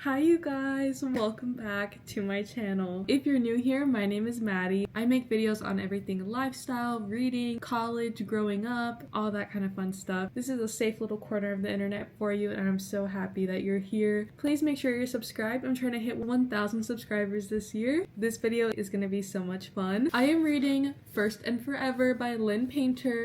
Hi you guys, welcome back to my channel. If you're new here, my name is Maddie. I make videos on everything lifestyle, reading, college, growing up, all that kind of fun stuff. This is a safe little corner of the internet for you and I'm so happy that you're here. Please make sure you're subscribed. I'm trying to hit 1,000 subscribers this year. This video is going to be so much fun. I am reading First and Forever by Lynn,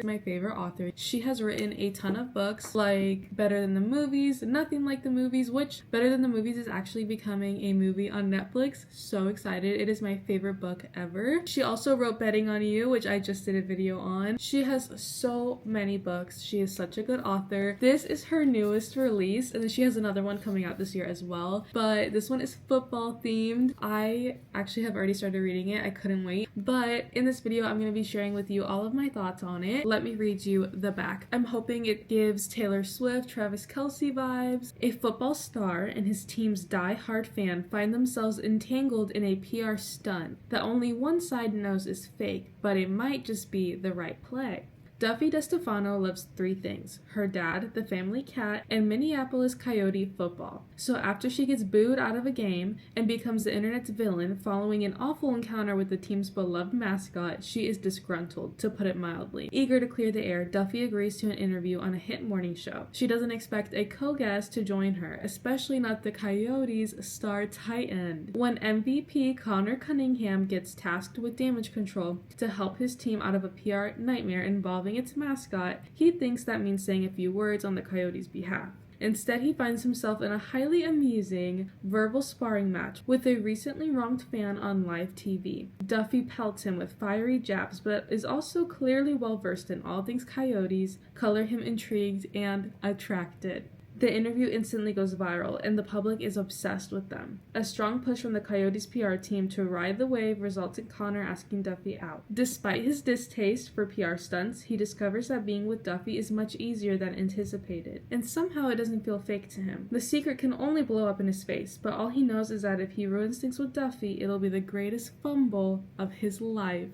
my favorite author. She has written a ton of books like Better Than the Movies, Nothing Like the Movies, which Better Than the Movies is actually becoming a movie on Netflix. So excited. It is my favorite book ever. She also wrote Betting on You, which I just did a video on. She has so many books. She is such a good author. This is her newest release, and then she has another one coming out this year as well, but this one is football themed. I actually have already started reading it. I couldn't wait, but in this video I'm going to be sharing with you all of my thoughts on it. Let me read you the back. I'm hoping it gives Taylor Swift, Travis Kelce vibes. A football star and his team's die-hard fan find themselves entangled in a PR stunt that only one side knows is fake, but it might just be the right play. Duffy DeStefano loves three things: her dad, the family cat, and Minneapolis Coyote football. So after she gets booed out of a game and becomes the internet's villain following an awful encounter with the team's beloved mascot, she is disgruntled, to put it mildly. Eager to clear the air, Duffy agrees to an interview on a hit morning show. She doesn't expect a co-guest to join her, especially not the Coyotes' star tight end. When MVP Connor Cunningham gets tasked with damage control to help his team out of a PR nightmare involving its mascot, he thinks that means saying a few words on the Coyotes' behalf. Instead, he finds himself in a highly amusing verbal sparring match with a recently wronged fan on live TV. Duffy pelts him with fiery jabs, but is also clearly well versed in all things Coyotes, color him intrigued and attracted. The interview instantly goes viral, and the public is obsessed with them. A strong push from the Coyotes PR team to ride the wave results in Connor asking Duffy out. Despite his distaste for PR stunts, he discovers that being with Duffy is much easier than anticipated, and somehow it doesn't feel fake to him. The secret can only blow up in his face, but all he knows is that if he ruins things with Duffy, it'll be the greatest fumble of his life.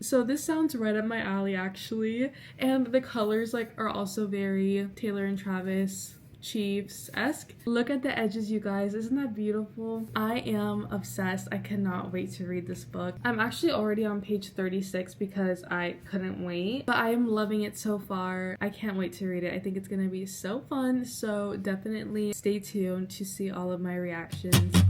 So this sounds right up my alley actually, and the colors are also very Taylor and Travis Chiefs-esque. Look at the edges, you guys. Isn't that beautiful? I am obsessed. I cannot wait to read this book. I'm actually already on page 36 because I couldn't wait, but I am loving it so far. I can't wait to read it. I think it's gonna be so fun, so definitely stay tuned to see all of my reactions.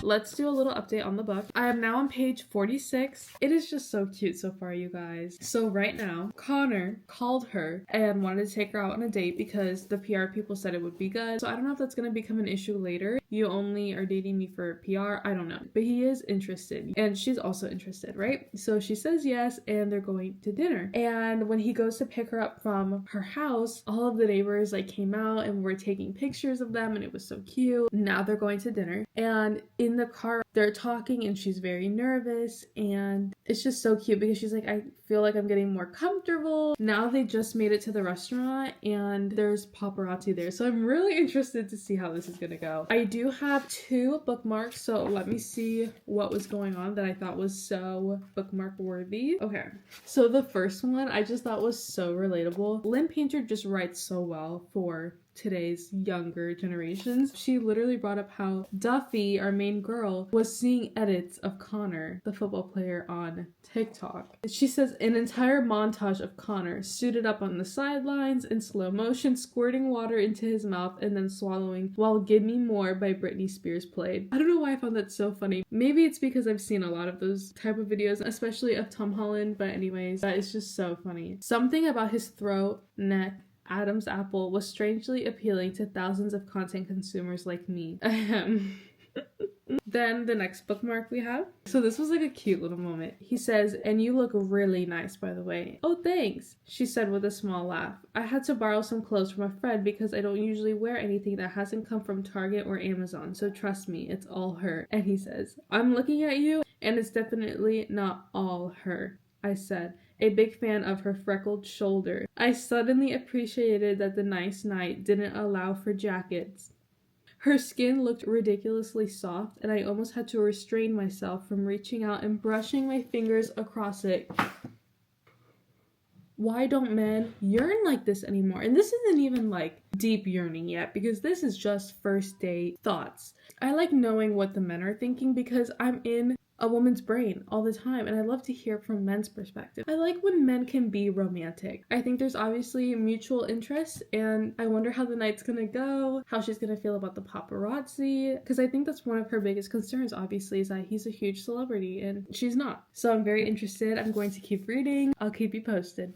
Let's do a little update on the book. I am now on page 46. It is just so cute so far, you guys. So right now, Connor called her and wanted to take her out on a date because the PR people said it would be good. So I don't know if that's going to become an issue later. You only are dating me for PR. I don't know. But he is interested. And she's also interested, right? So she says yes, and they're going to dinner. And when he goes to pick her up from her house, all of the neighbors came out and were taking pictures of them, and it was so cute. Now they're going to dinner. And in the car they're talking and she's very nervous, and it's just so cute because she's like, I feel like I'm getting more comfortable. Now they just made it to the restaurant and there's paparazzi there, so I'm really interested to see how this is gonna go. I do have two bookmarks, so let me see what was going on that I thought was so bookmark worthy. Okay, so the first one I just thought was so relatable. Lynn just writes so well for today's younger generations. She literally brought up how Duffy, our main girl, was seeing edits of Connor, the football player, on TikTok. She says an entire montage of Connor suited up on the sidelines in slow motion, squirting water into his mouth and then swallowing while Give Me More by Britney Spears played. I don't know why I found that so funny. Maybe it's because I've seen a lot of those type of videos, especially of Tom Holland, but anyways, that is just so funny. Something about his throat, neck, Adam's apple was strangely appealing to thousands of content consumers like me. Then the next bookmark we have. So this was a cute little moment. He says, and you look really nice, by the way. Oh, thanks, she said with a small laugh. I had to borrow some clothes from a friend because I don't usually wear anything that hasn't come from Target or Amazon, so trust me, it's all her. And he says, I'm looking at you, and it's definitely not all her, I said, a big fan of her freckled shoulder. I suddenly appreciated that the nice night didn't allow for jackets. Her skin looked ridiculously soft, and I almost had to restrain myself from reaching out and brushing my fingers across it. why don't men yearn like this anymore? And this isn't even like deep yearning yet, because this is just first date thoughts. I like knowing what the men are thinking because I'm in a woman's brain all the time, and I love to hear from men's perspective. I like when men can be romantic. I think there's obviously mutual interest, and I wonder how the night's gonna go, how she's gonna feel about the paparazzi, because I think that's one of her biggest concerns, obviously, is that he's a huge celebrity and she's not. So I'm very interested. I'm going to keep reading. I'll keep you posted.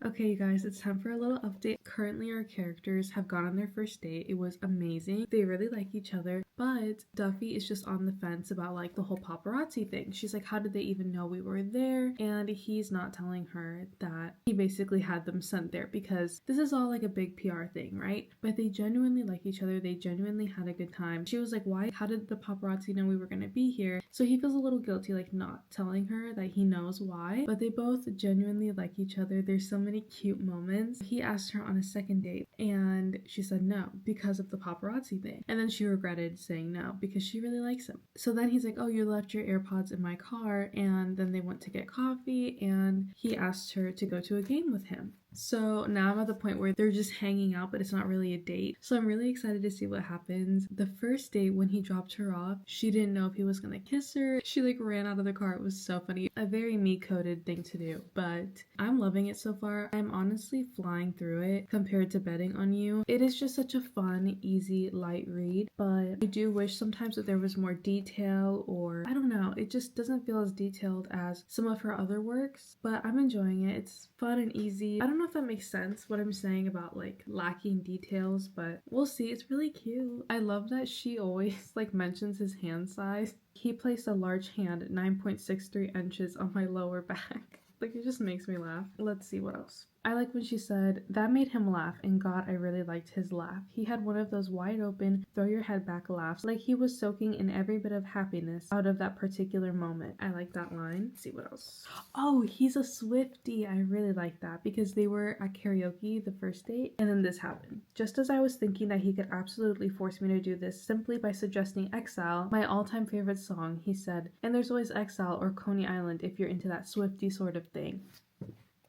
Okay, you guys, it's time for a little update. Currently, our characters have gone on their first date. It was amazing. They really like each other, but Duffy is just on the fence about like the whole paparazzi thing. She's like, how did they even know we were there? And he's not telling her that he basically had them sent there, because this is all like a big PR thing, right? But they genuinely like each other. They genuinely had a good time. She was like, why? How did the paparazzi know we were gonna be here? So he feels a little guilty, like not telling her that he knows why, but they both genuinely like each other. There's so many cute moments. He asked her on a second date and she said no because of the paparazzi thing, and then she regretted saying no because she really likes him. So then he's like, oh, you left your AirPods in my car, and then they went to get coffee and he asked her to go to a game with him. So now I'm at the point where they're just hanging out, but it's not really a date. So I'm really excited to see what happens. The first date, when he dropped her off, she didn't know if he was gonna kiss her. She like ran out of the car. It was so funny. A very me-coded thing to do, but I'm loving it so far. I'm honestly flying through it compared to Betting on You. It is just such a fun, easy, light read, but I do wish sometimes that there was more detail, or I don't know, it just doesn't feel as detailed as some of her other works, but I'm enjoying it. It's fun and easy. I don't know if that makes sense, what I'm saying about like lacking details, but we'll see. It's really cute. I love that she always like mentions his hand size. He placed a large hand at 9.63 inches on my lower back. Like, it just makes me laugh. Let's see what else. I like when she said, that made him laugh, and God, I really liked his laugh. He had one of those wide open, throw your head back laughs, like he was soaking in every bit of happiness out of that particular moment. I like that line. Let's see what else. Oh, he's a Swiftie. I really like that because they were at karaoke the first date, and then this happened. Just as I was thinking that he could absolutely force me to do this simply by suggesting Exile, my all-time favorite song, he said, and there's always Exile or Coney Island if you're into that Swiftie sort of thing.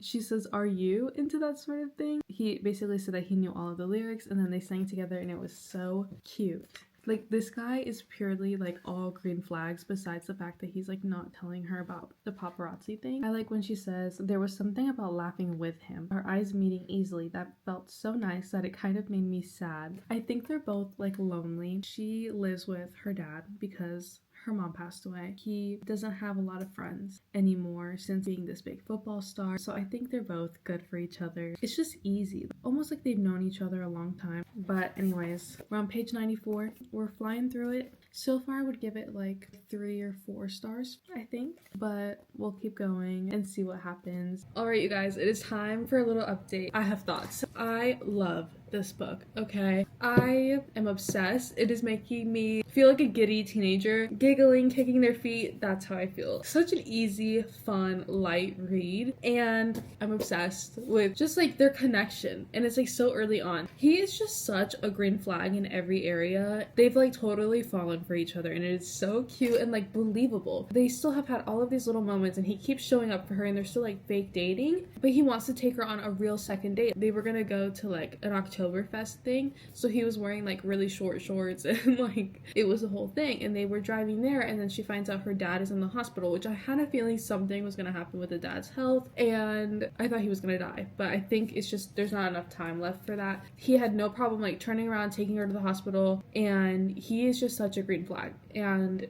She says, are you into that sort of thing? He basically said that he knew all of the lyrics, and then they sang together, and it was so cute. Like, this guy is purely like all green flags, besides the fact that he's like not telling her about the paparazzi thing. I like when she says, there was something about laughing with him, our eyes meeting easily, that felt so nice that it kind of made me sad. I think they're both like lonely. She lives with her dad because her mom passed away. He doesn't have a lot of friends anymore since being this big football star. So I think they're both good for each other. It's just easy. Almost like they've known each other a long time. But anyways, we're on page 94. We're flying through it. So far I would give it like 3 or 4 stars, I think. But we'll keep going and see what happens. Alright, you guys, it is time for a little update. I have thoughts. I love this book, okay? I am obsessed. It is making me feel like a giddy teenager, giggling, kicking their feet. That's how I feel. Such an easy, fun, light read, and I'm obsessed with just like their connection, and it's like so early on. He is just such a green flag in every area. They've like totally fallen for each other, and it is so cute and like believable. They still have had all of these little moments, and he keeps showing up for her, and they're still like fake dating, but he wants to take her on a real second date. They were gonna go to like an Oktoberfest thing, so he was wearing like really short shorts and like it was a whole thing, and they were driving there, and then she finds out her dad is in the hospital, which I had a feeling something was gonna happen with the dad's health, and I thought he was gonna die, but I think it's just there's not enough time left for that. He had no problem like turning around, taking her to the hospital, and he is just such a green flag, and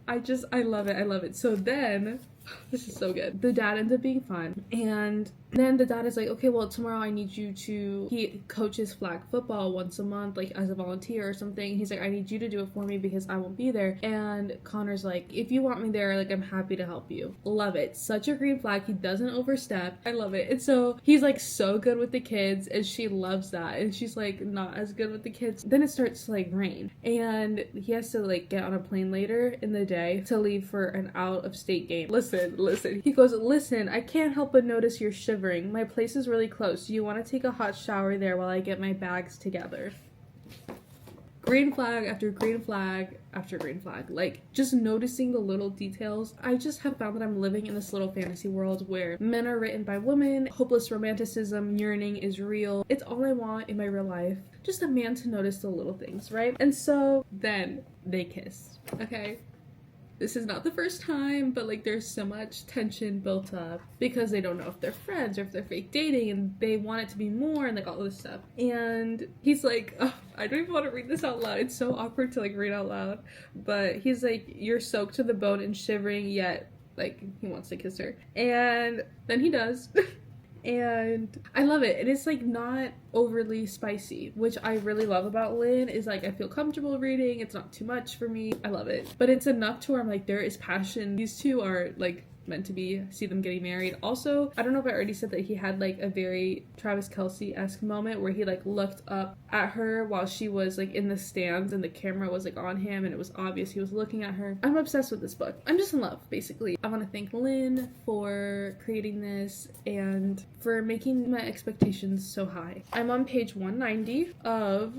I love it. So then this is so good. The dad ends up being fun, and then the dad is like, okay, well, tomorrow I need you to, he coaches flag football once a month, like as a volunteer or something. He's like, I need you to do it for me because I won't be there. And Connor's like, if you want me there, like, I'm happy to help you. Love it. Such a green flag. He doesn't overstep. I love it. And so he's like so good with the kids, and she loves that. And she's like not as good with the kids. Then it starts to like rain, and he has to like get on a plane later in the day to leave for an out of state game. Listen. He goes, listen, I can't help but notice you're shivering. My place is really close. Do you want to take a hot shower there while I get my bags together? green flag after green flag after green flag. Like, just noticing the little details. I just have found that I'm living in this little fantasy world where men are written by women, hopeless romanticism, yearning is real. It's all I want in my real life. Just a man to notice the little things, right? And so then they kiss, okay? This is not the first time, but like there's so much tension built up because they don't know if they're friends or if they're fake dating, and they want it to be more and like all this stuff. And he's like, oh, I don't even want to read this out loud. It's so awkward to like read out loud. But he's like, you're soaked to the bone and shivering, yet like he wants to kiss her. And then he does. And I love it. And it's like not overly spicy, which I really love about Lynn. Is like I feel comfortable reading. It's not too much for me. I love it. But it's enough to where I'm like, there is passion. These two are like meant to be. See them getting married. Also, I don't know if I already said that he had like a very Travis Kelce-esque moment where he like looked up at her while she was like in the stands and the camera was like on him and it was obvious he was looking at her. I'm obsessed with this book. I'm just in love, basically. I want to thank Lynn for creating this and for making my expectations so high. I'm on page 190 of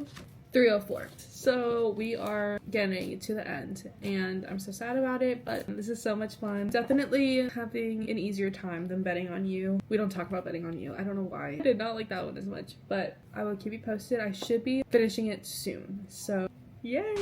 304. So we are getting to the end and I'm so sad about it, but this is so much fun. Definitely having an easier time than betting on you. We don't talk about betting on you. I don't know why. I did not like that one as much, but I will keep you posted. I should be finishing it soon. So yay!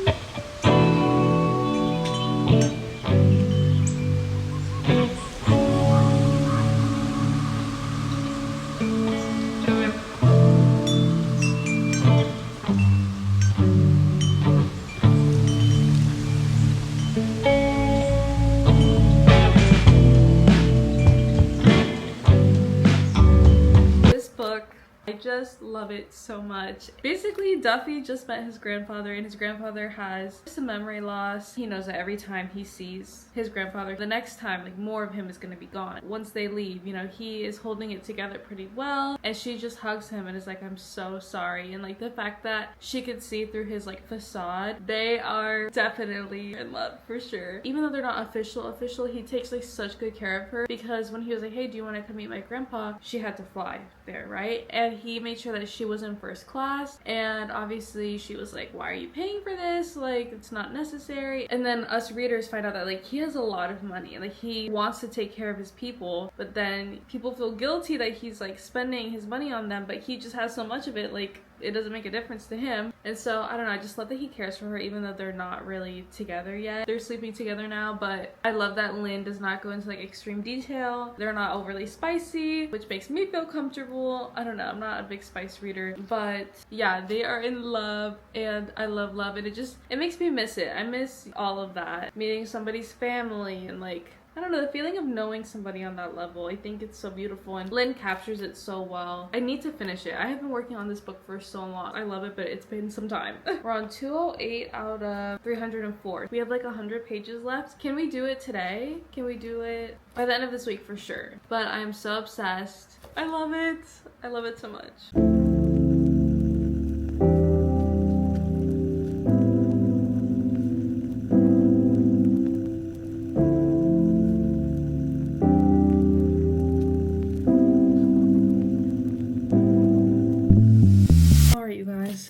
I just love it so much. Basically, Duffy just met his grandfather and his grandfather has some memory loss. He knows that every time he sees his grandfather, the next time, like, more of him is gonna be gone. Once they leave, you know, he is holding it together pretty well and she just hugs him and is like, I'm so sorry. And like the fact that she could see through his like facade, they are definitely in love for sure. Even though they're not official, he takes like such good care of her, because when he was like, hey, do you want to come meet my grandpa, she had to fly there, right? And he made sure that she was in first class, and obviously she was like, why are you paying for this? Like, it's not necessary. And then us readers find out that like he has a lot of money and like he wants to take care of his people, but then people feel guilty that he's like spending his money on them, but he just has so much of it, like it doesn't make a difference to him. And so I don't know, I just love that he cares for her even though they're not really together yet. They're sleeping together now, but I love that Lynn does not go into like extreme detail. They're not overly spicy, which makes me feel comfortable. I don't know, I'm not a big spice reader, but yeah, they are in love and I love love, and it makes me miss it. I miss all of that, meeting somebody's family and like, I don't know, the feeling of knowing somebody on that level. I think it's so beautiful and Lynn captures it so well. I need to finish it. I have been working on this book for so long. I love it, but it's been some time. We're on 208 out of 304. We have like 100 pages left. Can we do it today? Can we do it by the end of this week for sure? But I am so obsessed. I love it. I love it so much.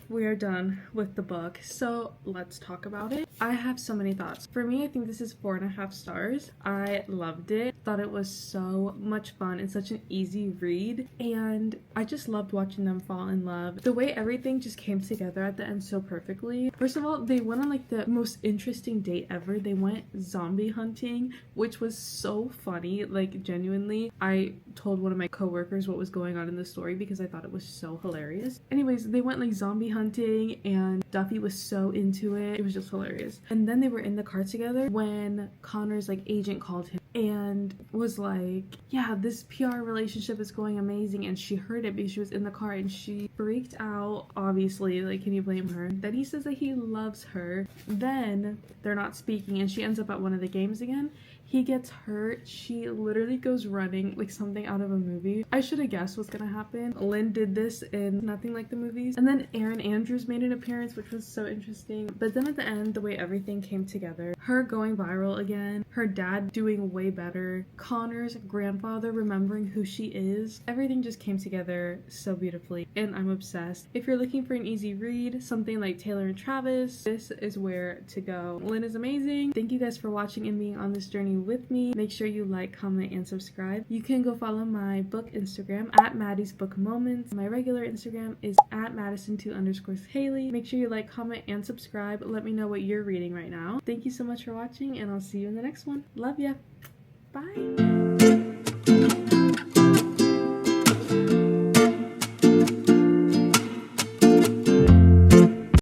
We are done with the book, so let's talk about it. I have so many thoughts. For me, I think this is 4.5 stars. I loved it. Thought it was so much fun and such an easy read, and I just loved watching them fall in love. The way everything just came together at the end so perfectly. First of all, they went on like the most interesting date ever. They went zombie hunting, which was so funny. Like, genuinely, I told one of my coworkers what was going on in the story because I thought it was so hilarious. Anyways, they went like zombie hunting and Duffy was so into it. It was just hilarious. And then they were in the car together when Connor's like agent called him and was like, yeah, this PR relationship is going amazing, and she heard it because she was in the car and she freaked out. Obviously, like, can you blame her? Then he says that he loves her. Then they're not speaking and she ends up at one of the games again. He gets hurt. She literally goes running like something out of a movie. I should have guessed what's gonna happen. Lynn did this in Nothing Like the Movies. And then Erin Andrews made an appearance, which was so interesting. But then at the end, the way everything came together, her going viral again, her dad doing way better, Connor's grandfather remembering who she is, everything just came together so beautifully, and I'm obsessed. If you're looking for an easy read, something like Taylor and Travis, this is where to go. Lynn is amazing. Thank you guys for watching and being on this journey with me. Make sure you like, comment, and subscribe. You can go follow my book Instagram at Maddie's Book Moments. My regular Instagram is at Madison2_Haley. Make sure you like, comment, and subscribe. Let me know what you're reading right now. Thank you so much for watching, and I'll see you in the next one. Love ya. Bye.